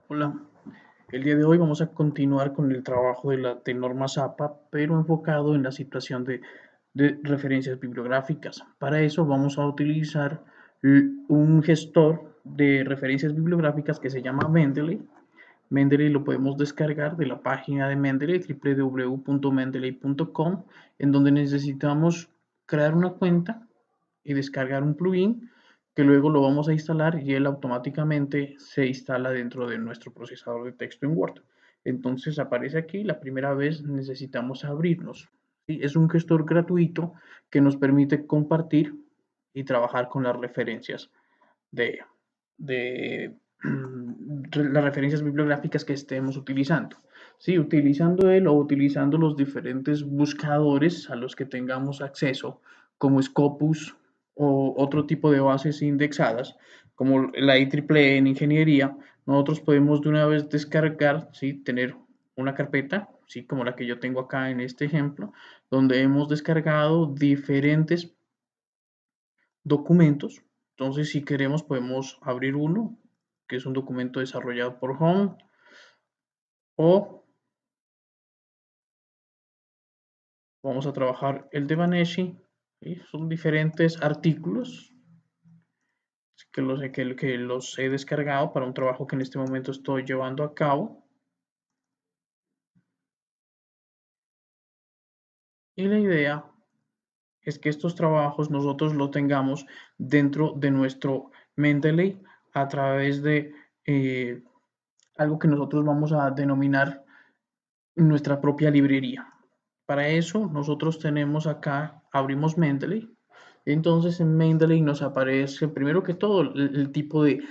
Hola, el día de hoy vamos a continuar con el trabajo de normas APA, pero enfocado en la situación de referencias bibliográficas. Para eso vamos a utilizar un gestor de referencias bibliográficas que se llama Mendeley. Mendeley lo podemos descargar de la página de Mendeley, www.mendeley.com, en donde necesitamos crear una cuenta y descargar un plugin que luego lo vamos a instalar y él automáticamente se instala dentro de nuestro procesador de texto en Word. Entonces aparece aquí, la primera vez necesitamos abrirnos. ¿Sí? Es un gestor gratuito que nos permite compartir y trabajar con las referencias de las referencias bibliográficas que estemos utilizando. Sí, utilizando él o utilizando los diferentes buscadores a los que tengamos acceso, como Scopus o otro tipo de bases indexadas, como la IEEE en ingeniería, nosotros podemos de una vez descargar, ¿sí? Tener una carpeta, ¿sí? Como la que yo tengo acá en este ejemplo, donde hemos descargado diferentes documentos. Entonces, si queremos, podemos abrir uno, que es un documento desarrollado por Home, o vamos a trabajar el de Vaneshi. ¿Sí? Son diferentes artículos que los he descargado para un trabajo que en este momento estoy llevando a cabo. Y la idea es que estos trabajos nosotros los tengamos dentro de nuestro Mendeley a través de algo que nosotros vamos a denominar nuestra propia librería. Para eso nosotros tenemos acá, abrimos Mendeley. Entonces en Mendeley nos aparece primero que todo el tipo de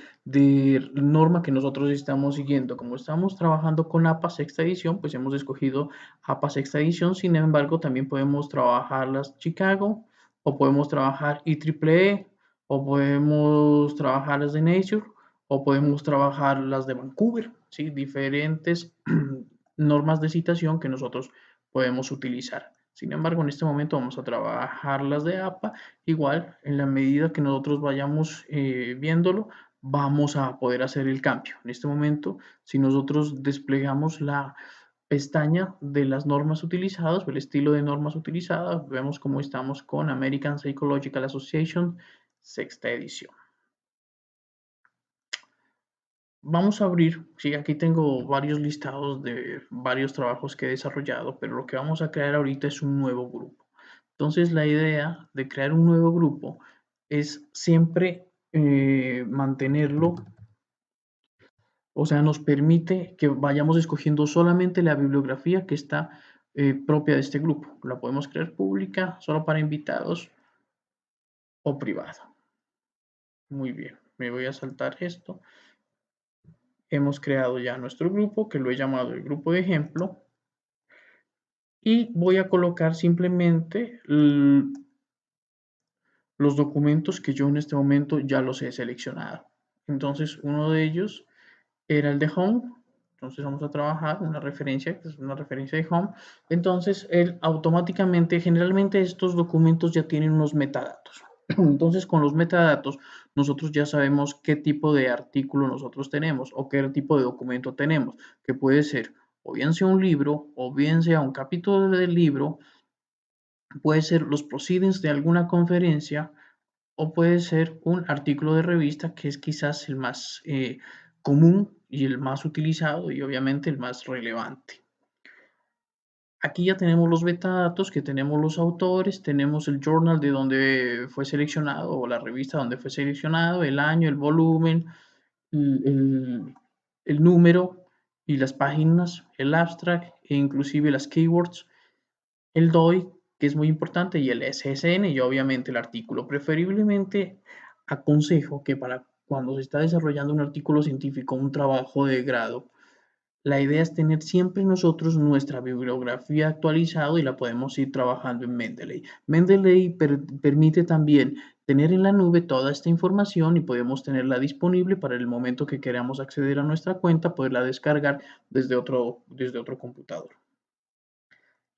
norma que nosotros estamos siguiendo. Como estamos trabajando con APA sexta edición, pues hemos escogido APA sexta edición. Sin embargo, también podemos trabajar las Chicago, o podemos trabajar IEEE, o podemos trabajar las de Nature, o podemos trabajar las de Vancouver, ¿sí? Diferentes normas de citación que nosotros podemos utilizar. Sin embargo, en este momento vamos a trabajar las de APA. Igual, en la medida que nosotros vayamos viéndolo, vamos a poder hacer el cambio. En este momento, si nosotros desplegamos la pestaña de las normas utilizadas o el estilo de normas utilizadas, vemos cómo estamos con American Psychological Association, sexta edición. Vamos a abrir, sí, aquí tengo varios listados de varios trabajos que he desarrollado, pero lo que vamos a crear ahorita es un nuevo grupo. Entonces, la idea de crear un nuevo grupo es siempre mantenerlo, o sea, nos permite que vayamos escogiendo solamente la bibliografía que está propia de este grupo. La podemos crear pública, solo para invitados o privada. Muy bien, me voy a saltar esto. Hemos creado ya nuestro grupo, que lo he llamado el grupo de ejemplo. Y voy a colocar simplemente los documentos que yo en este momento ya los he seleccionado. Entonces, uno de ellos era el de Home. Entonces vamos a trabajar una referencia, que es una referencia de Home. Entonces, él automáticamente, generalmente estos documentos ya tienen unos metadatos. Entonces, con los metadatos, nosotros ya sabemos qué tipo de artículo nosotros tenemos o qué tipo de documento tenemos, que puede ser o bien sea un libro, o bien sea un capítulo del libro, puede ser los proceedings de alguna conferencia, o puede ser un artículo de revista, que es quizás el más común y el más utilizado y obviamente el más relevante. Aquí ya tenemos los metadatos, que tenemos los autores, tenemos el journal de donde fue seleccionado o la revista donde fue seleccionado, el año, el volumen, el, el, el número y las páginas, el abstract e inclusive las keywords, el DOI, que es muy importante, y el SSN y obviamente el artículo. Preferiblemente aconsejo que para cuando se está desarrollando un artículo científico, un trabajo de grado, la idea es tener siempre nosotros nuestra bibliografía actualizada y la podemos ir trabajando en Mendeley. Mendeley permite también tener en la nube toda esta información y podemos tenerla disponible para el momento que queramos acceder a nuestra cuenta, poderla descargar desde otro computador.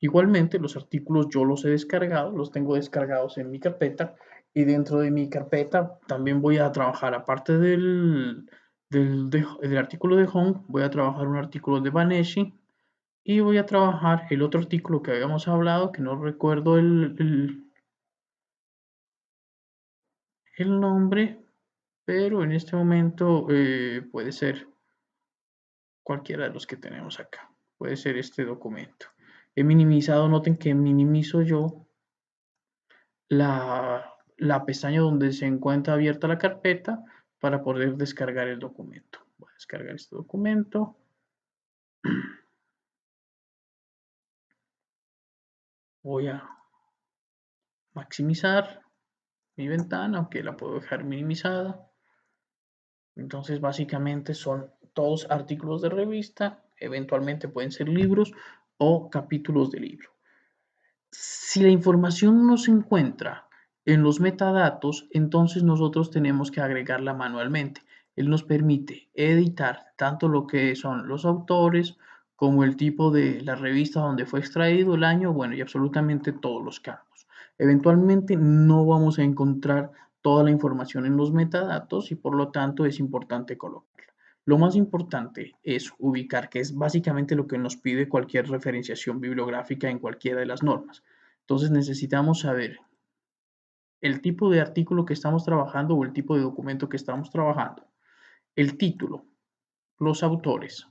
Igualmente, los artículos yo los he descargado, los tengo descargados en mi carpeta, y dentro de mi carpeta también voy a trabajar, aparte del artículo de Home voy a trabajar un artículo de Baneshi y voy a trabajar el otro artículo que habíamos hablado, que no recuerdo el nombre, pero en este momento puede ser cualquiera de los que tenemos acá. Puede ser este documento. He minimizado, noten que minimizo yo la pestaña donde se encuentra abierta la carpeta para poder descargar el documento. Voy a descargar este documento. Voy a maximizar mi ventana, aunque la puedo dejar minimizada. Entonces, básicamente son todos artículos de revista, eventualmente pueden ser libros o capítulos de libro. Si la información no se encuentra en los metadatos, entonces nosotros tenemos que agregarla manualmente. Él nos permite editar tanto lo que son los autores como el tipo de la revista donde fue extraído, el año, bueno, y absolutamente todos los campos. Eventualmente no vamos a encontrar toda la información en los metadatos y por lo tanto es importante colocarla. Lo más importante es ubicar, que es básicamente lo que nos pide cualquier referenciación bibliográfica en cualquiera de las normas. Entonces necesitamos saber el tipo de artículo que estamos trabajando o el tipo de documento que estamos trabajando, el título, los autores.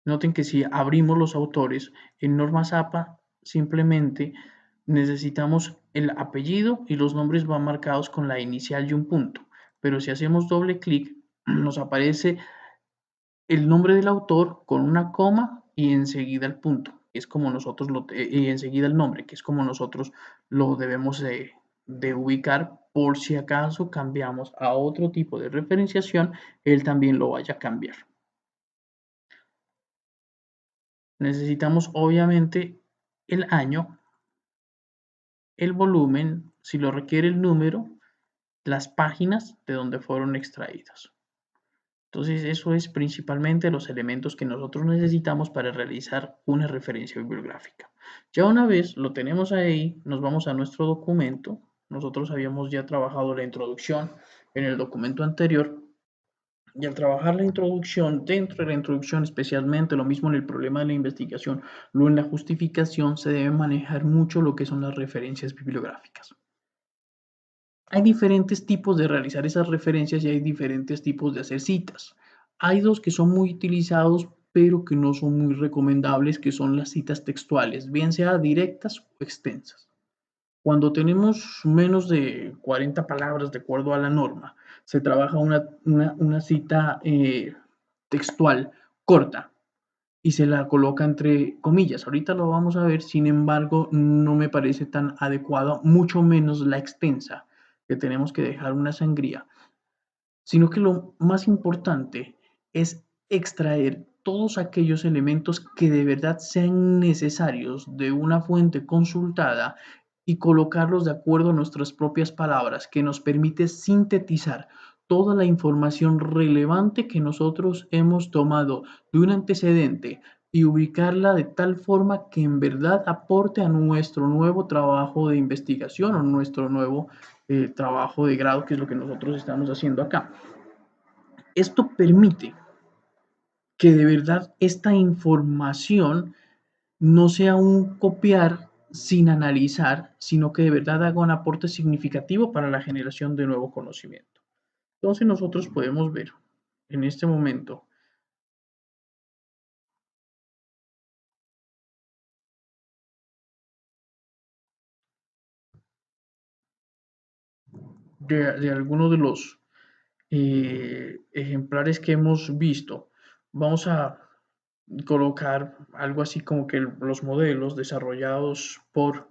Noten que si abrimos los autores en normas APA, simplemente necesitamos el apellido y los nombres van marcados con la inicial y un punto. Pero si hacemos doble clic, nos aparece el nombre del autor con una coma y enseguida el punto, que es como nosotros y enseguida el nombre, que es como nosotros lo debemos de ubicar por si acaso cambiamos a otro tipo de referenciación, él también lo vaya a cambiar. Necesitamos obviamente el año, el volumen, si lo requiere el número, las páginas de donde fueron extraídos. Entonces, eso es principalmente los elementos que nosotros necesitamos para realizar una referencia bibliográfica. Ya una vez lo tenemos ahí, nos vamos a nuestro documento. Nosotros habíamos ya trabajado la introducción en el documento anterior. Y al trabajar la introducción, dentro de la introducción, especialmente lo mismo en el problema de la investigación, luego en la justificación, se debe manejar mucho lo que son las referencias bibliográficas. Hay diferentes tipos de realizar esas referencias y hay diferentes tipos de hacer citas. Hay dos que son muy utilizados, pero que no son muy recomendables, que son las citas textuales, bien sea directas o extensas. Cuando tenemos menos de 40 palabras de acuerdo a la norma, se trabaja una cita textual corta y se la coloca entre comillas. Ahorita lo vamos a ver, sin embargo, no me parece tan adecuada, mucho menos la extensa, que tenemos que dejar una sangría, sino que lo más importante es extraer todos aquellos elementos que de verdad sean necesarios de una fuente consultada y colocarlos de acuerdo a nuestras propias palabras, que nos permite sintetizar toda la información relevante que nosotros hemos tomado de un antecedente y ubicarla de tal forma que en verdad aporte a nuestro nuevo trabajo de investigación o nuestro nuevo trabajo de grado, que es lo que nosotros estamos haciendo acá. Esto permite que de verdad esta información no sea un copiar sin analizar, sino que de verdad haga un aporte significativo para la generación de nuevo conocimiento. Entonces nosotros podemos ver en este momento de algunos de los ejemplares que hemos visto. Vamos a colocar algo así como que los modelos desarrollados por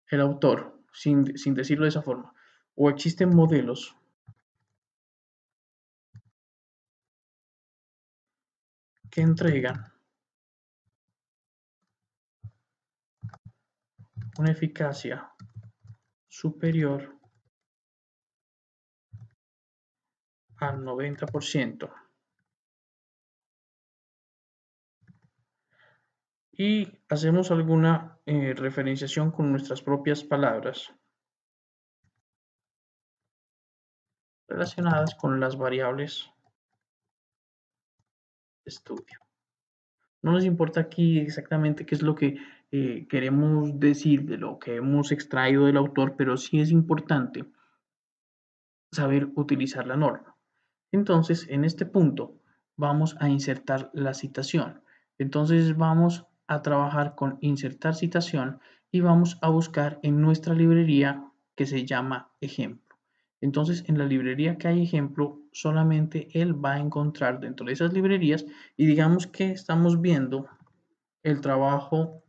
el autor, sin decirlo de esa forma. O existen modelos que entregan una eficacia superior al 90% y hacemos alguna referenciación con nuestras propias palabras. relacionadas con las variables de estudio. No nos importa aquí exactamente qué es lo que queremos decir de lo que hemos extraído del autor, pero sí es importante saber utilizar la norma. Entonces, en este punto vamos a insertar la citación. Entonces vamos a trabajar con insertar citación y vamos a buscar en nuestra librería que se llama ejemplo. Entonces, en la librería que hay ejemplo, solamente él va a encontrar dentro de esas librerías y digamos que estamos viendo el trabajo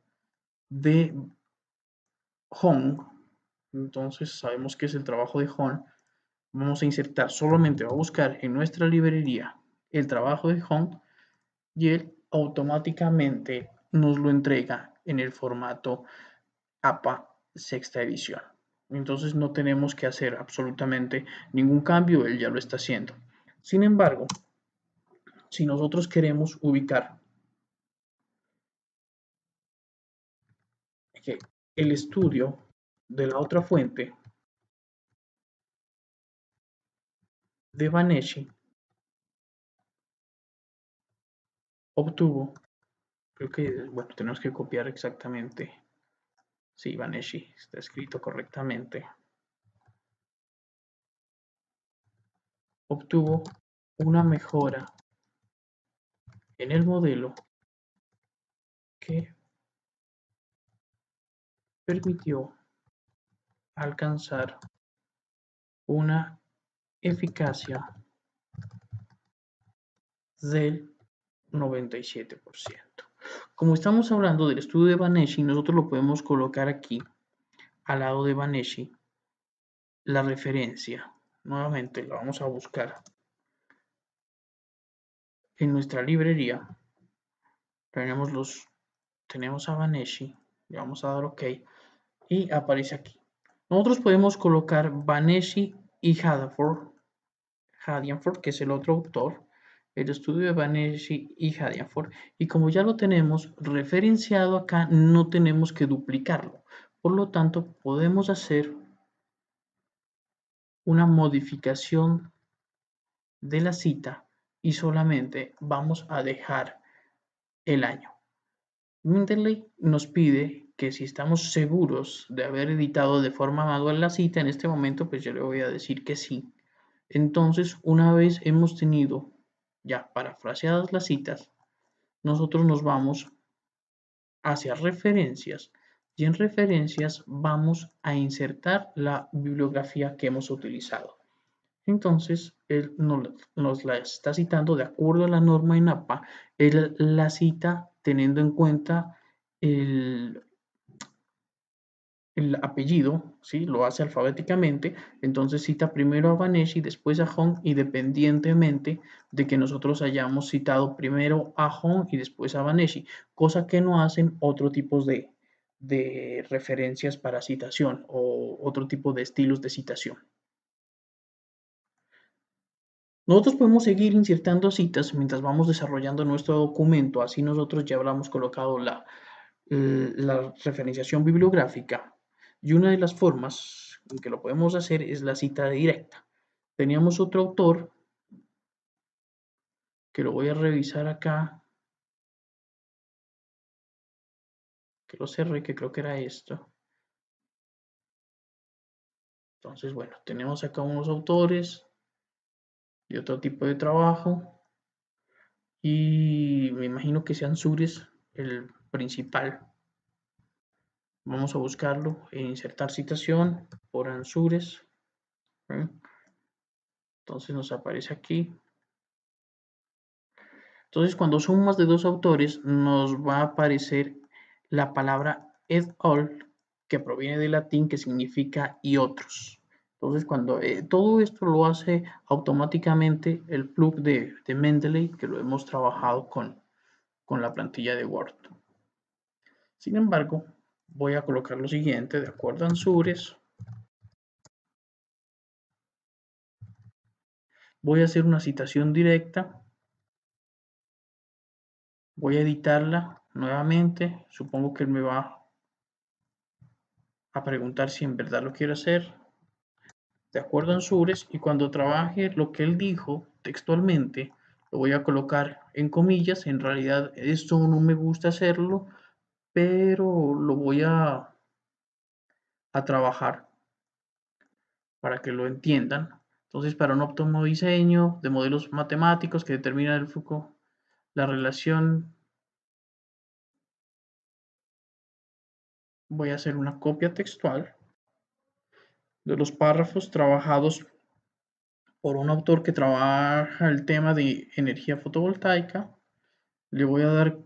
de Hong. Entonces, sabemos que es el trabajo de Hong. Vamos a insertar solamente, va a buscar en nuestra librería el trabajo de Hong y él automáticamente nos lo entrega en el formato APA sexta edición. Entonces no tenemos que hacer absolutamente ningún cambio, él ya lo está haciendo. Sin embargo, si nosotros queremos ubicar que el estudio de la otra fuente de Baneshi obtuvo, creo que, bueno, tenemos que copiar exactamente. Sí, Baneshi, está escrito correctamente. Obtuvo una mejora en el modelo que permitió alcanzar una eficacia del 97%. Como estamos hablando del estudio de Baneshi, nosotros lo podemos colocar aquí al lado de Baneshi la referencia. Nuevamente la vamos a buscar en nuestra librería. Tenemos a Baneshi, le vamos a dar OK y aparece aquí. Nosotros podemos colocar Baneshi y Hadianford, que es el otro autor, el estudio de Baneshi y Hadianford, y como ya lo tenemos referenciado acá, no tenemos que duplicarlo. Por lo tanto, podemos hacer una modificación de la cita y solamente vamos a dejar el año. Mendeley nos pide que si estamos seguros de haber editado de forma manual la cita, en este momento pues yo le voy a decir que sí. Entonces, una vez hemos tenido ya parafraseadas las citas, nosotros nos vamos hacia referencias y en referencias vamos a insertar la bibliografía que hemos utilizado. Entonces, él nos la está citando de acuerdo a la norma en APA, él la cita teniendo en cuenta el, el apellido, ¿sí? Lo hace alfabéticamente, entonces cita primero a Baneshi, después a Hong, independientemente de que nosotros hayamos citado primero a Hong y después a Baneshi, cosa que no hacen otro tipo de referencias para citación o otro tipo de estilos de citación. Nosotros podemos seguir insertando citas mientras vamos desarrollando nuestro documento, así nosotros ya habremos colocado la referenciación bibliográfica. Y una de las formas en que lo podemos hacer es la cita directa. Teníamos otro autor que lo voy a revisar acá, que lo cerré, que creo que era esto. Entonces, bueno, tenemos acá unos autores de otro tipo de trabajo y me imagino que sean Sures el principal. Vamos a buscarlo e insertar citación por Ansures. Entonces nos aparece aquí. Entonces, cuando son más de dos autores, nos va a aparecer la palabra et al, que proviene del latín, que significa y otros. Entonces, cuando todo esto lo hace automáticamente el plug de Mendeley, que lo hemos trabajado con la plantilla de Word. Sin embargo, voy a colocar lo siguiente, de acuerdo a Ansures. Voy a hacer una citación directa. Voy a editarla nuevamente. Supongo que él me va a preguntar si en verdad lo quiero hacer. de acuerdo a Ansures, y cuando trabaje lo que él dijo textualmente, lo voy a colocar en comillas. En realidad esto no me gusta hacerlo, pero lo voy a trabajar para que lo entiendan. Entonces, para un óptimo diseño de modelos matemáticos que determinan el flujo, la relación, voy a hacer una copia textual de los párrafos trabajados por un autor que trabaja el tema de energía fotovoltaica. Le voy a dar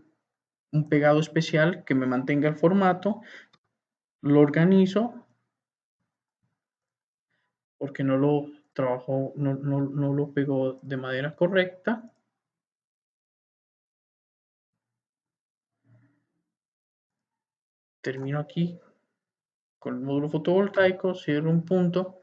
un pegado especial que me mantenga el formato, lo organizo porque no lo trabajó, no lo pegó de manera correcta. Termino aquí con el módulo fotovoltaico, cierro un punto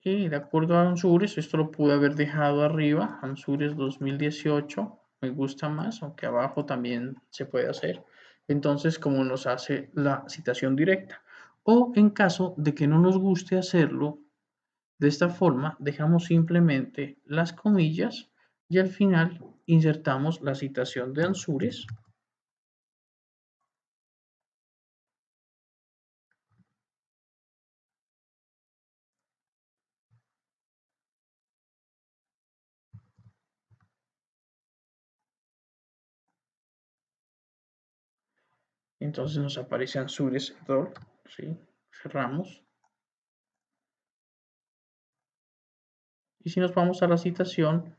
y de acuerdo a Ansures, esto lo pude haber dejado arriba, Ansures 2018, me gusta más, aunque abajo también se puede hacer. Entonces, como nos hace la citación directa. O en caso de que no nos guste hacerlo de esta forma, dejamos simplemente las comillas y al final insertamos la citación de Ansures. Entonces nos aparece Ansures error, ¿sí? Cerramos. Y si nos vamos a la citación,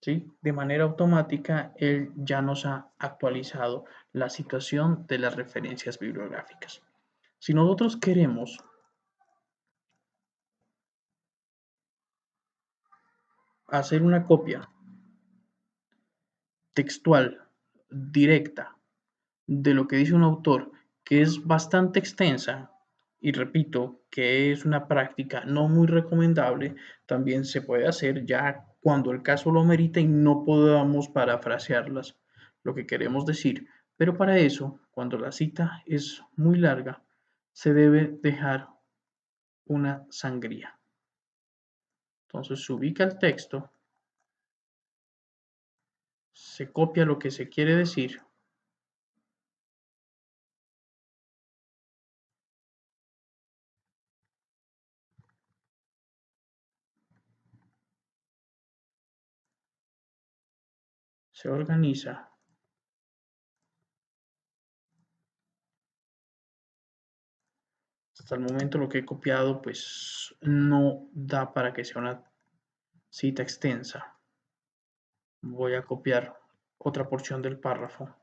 ¿sí? De manera automática, él ya nos ha actualizado la situación de las referencias bibliográficas. Si nosotros queremos hacer una copia textual directa de lo que dice un autor, que es bastante extensa, y repito, que es una práctica no muy recomendable, también se puede hacer ya cuando el caso lo merita y no podamos parafrasearlas, lo que queremos decir. Pero para eso, cuando la cita es muy larga, se debe dejar una sangría. Entonces se ubica el texto, se copia lo que se quiere decir, se organiza. Hasta el momento lo que he copiado pues no da para que sea una cita extensa. Voy a copiar otra porción del párrafo.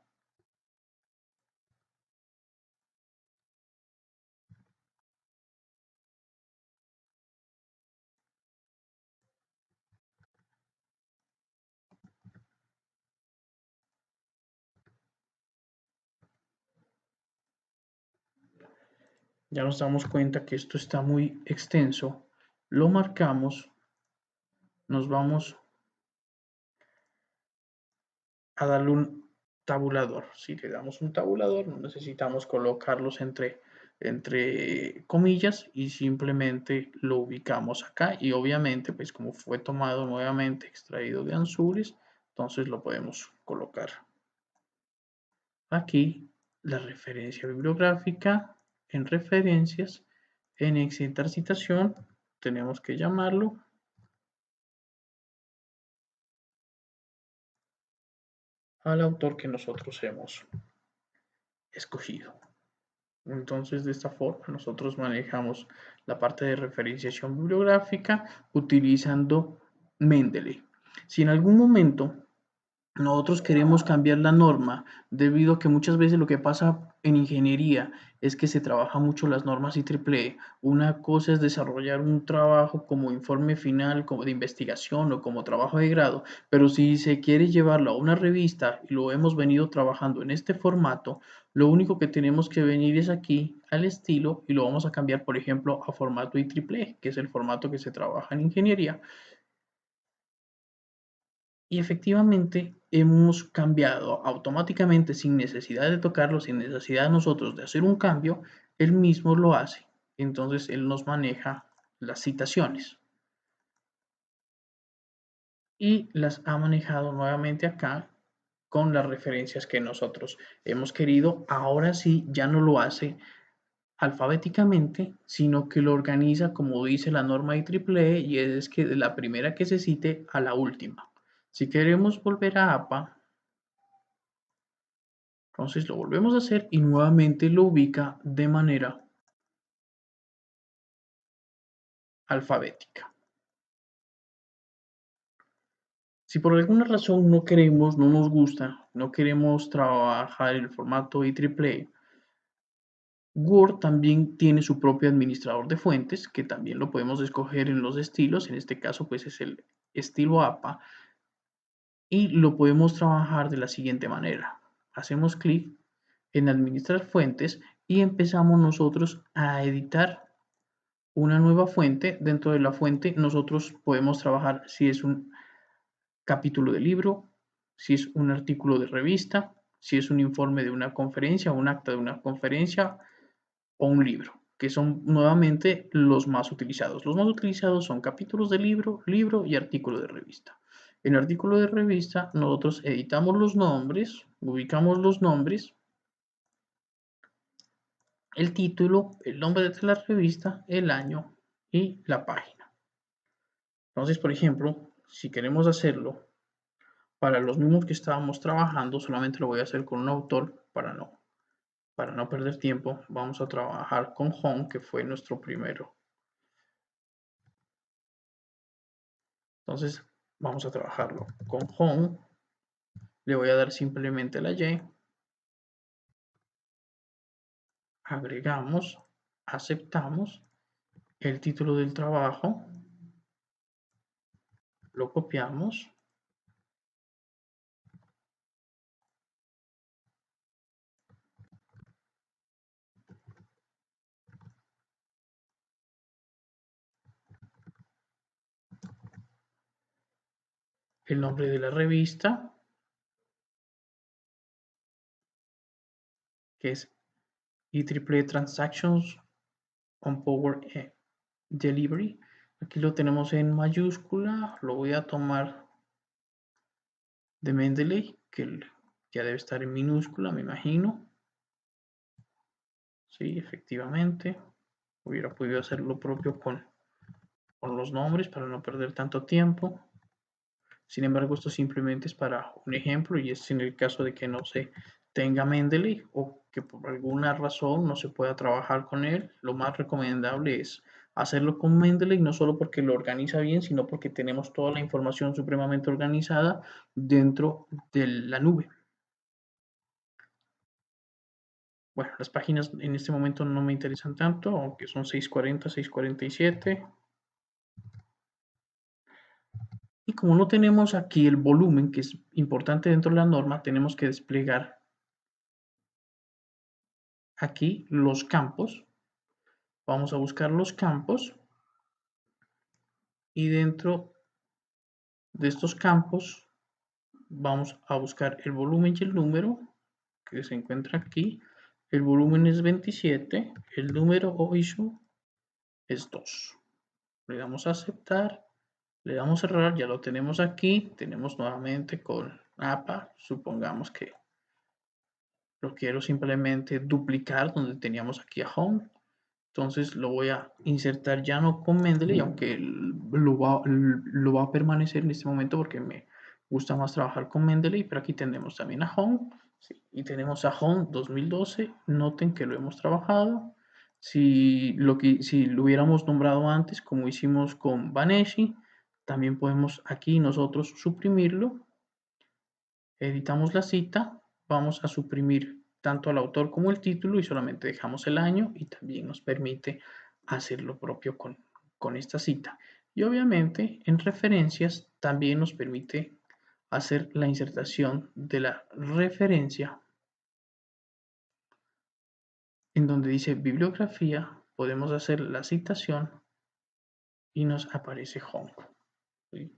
Ya nos damos cuenta que esto está muy extenso. Lo marcamos, nos vamos a darle un tabulador. Si le damos un tabulador, no necesitamos colocarlos entre comillas y simplemente lo ubicamos acá. Y obviamente, pues como fue tomado nuevamente, extraído de Ansures, entonces lo podemos colocar aquí. La referencia bibliográfica en referencias, en exentar citación, tenemos que llamarlo al autor que nosotros hemos escogido. Entonces, de esta forma, nosotros manejamos la parte de referenciación bibliográfica utilizando Mendeley. Si en algún momento nosotros queremos cambiar la norma, debido a que muchas veces lo que pasa en ingeniería es que se trabaja mucho las normas IEEE. Una cosa es desarrollar un trabajo como informe final, como de investigación o como trabajo de grado, pero si se quiere llevarlo a una revista y lo hemos venido trabajando en este formato, lo único que tenemos que venir es aquí al estilo y lo vamos a cambiar, por ejemplo, a formato IEEE, que es el formato que se trabaja en ingeniería. Y efectivamente hemos cambiado automáticamente sin necesidad de tocarlo, sin necesidad de nosotros de hacer un cambio, él mismo lo hace. Entonces él nos maneja las citaciones. Y las ha manejado nuevamente acá con las referencias que nosotros hemos querido. Ahora sí, ya no lo hace alfabéticamente, sino que lo organiza como dice la norma IEEE, y es que de la primera que se cite a la última. Si queremos volver a APA, entonces lo volvemos a hacer y nuevamente lo ubica de manera alfabética. Si por alguna razón no queremos, no nos gusta, no queremos trabajar el formato IEEE, Word también tiene su propio administrador de fuentes, que también lo podemos escoger en los estilos. En este caso, pues es el estilo APA. Y lo podemos trabajar de la siguiente manera. Hacemos clic en administrar fuentes y empezamos nosotros a editar una nueva fuente. Dentro de la fuente nosotros podemos trabajar si es un capítulo de libro, si es un artículo de revista, si es un informe de una conferencia, un acta de una conferencia o un libro, que son nuevamente los más utilizados. Los más utilizados son capítulos de libro, libro y artículo de revista. En artículo de revista nosotros editamos los nombres, ubicamos los nombres, el título, el nombre de la revista, el año y la página. Entonces, por ejemplo, si queremos hacerlo para los mismos que estábamos trabajando, solamente lo voy a hacer con un autor para no perder tiempo. Vamos a trabajar con Home, que fue nuestro primero. Entonces, vamos a trabajarlo con Home. Le voy a dar simplemente la Y. Agregamos, aceptamos el título del trabajo, lo copiamos, el nombre de la revista, que es IEEE Transactions on Power Delivery. Aquí lo tenemos en mayúscula, lo voy a tomar de Mendeley, que ya debe estar en minúscula, me imagino. Sí, efectivamente. Hubiera podido hacer lo propio con los nombres para no perder tanto tiempo. Sin embargo, esto simplemente es para un ejemplo y es en el caso de que no se tenga Mendeley o que por alguna razón no se pueda trabajar con él. Lo más recomendable es hacerlo con Mendeley, no solo porque lo organiza bien, sino porque tenemos toda la información supremamente organizada dentro de la nube. Bueno, las páginas en este momento no me interesan tanto, aunque son 640, 647. Y como no tenemos aquí el volumen, que es importante dentro de la norma, tenemos que desplegar aquí los campos. Vamos a buscar los campos y dentro de estos campos vamos a buscar el volumen y el número que se encuentra aquí. El volumen es 27, el número o issue es 2. Le damos a aceptar, le damos a cerrar, ya lo tenemos aquí. Tenemos nuevamente con APA, supongamos que lo quiero simplemente duplicar donde teníamos aquí a Home. Entonces lo voy a insertar ya no con Mendeley, aunque lo va a permanecer en este momento porque me gusta más trabajar con Mendeley, pero aquí tenemos también a Home, ¿sí? Y tenemos a Home 2012, noten que lo hemos trabajado. Si lo hubiéramos nombrado antes, como hicimos con Baneshi, también podemos aquí nosotros suprimirlo. Editamos la cita, vamos a suprimir tanto al autor como el título y solamente dejamos el año, y también nos permite hacer lo propio con esta cita. Y obviamente en referencias también nos permite hacer la insertación de la referencia en donde dice bibliografía, podemos hacer la citación y nos aparece Home. ¿Sí?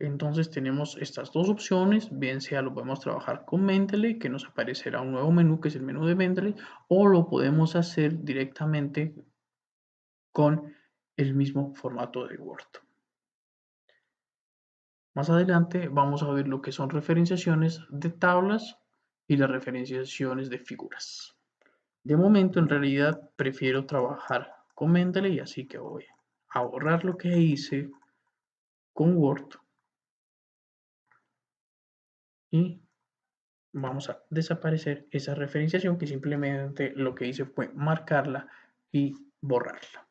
Entonces tenemos estas dos opciones, bien sea lo podemos trabajar con Mendeley, que nos aparecerá un nuevo menú que es el menú de Mendeley, o lo podemos hacer directamente con el mismo formato de Word. Más adelante vamos a ver lo que son referenciaciones de tablas y las referenciaciones de figuras. De momento, en realidad, prefiero trabajar con Mendeley, así que voy a borrar lo que hice con Word y vamos a desaparecer esa referenciación que simplemente lo que hice fue marcarla y borrarla.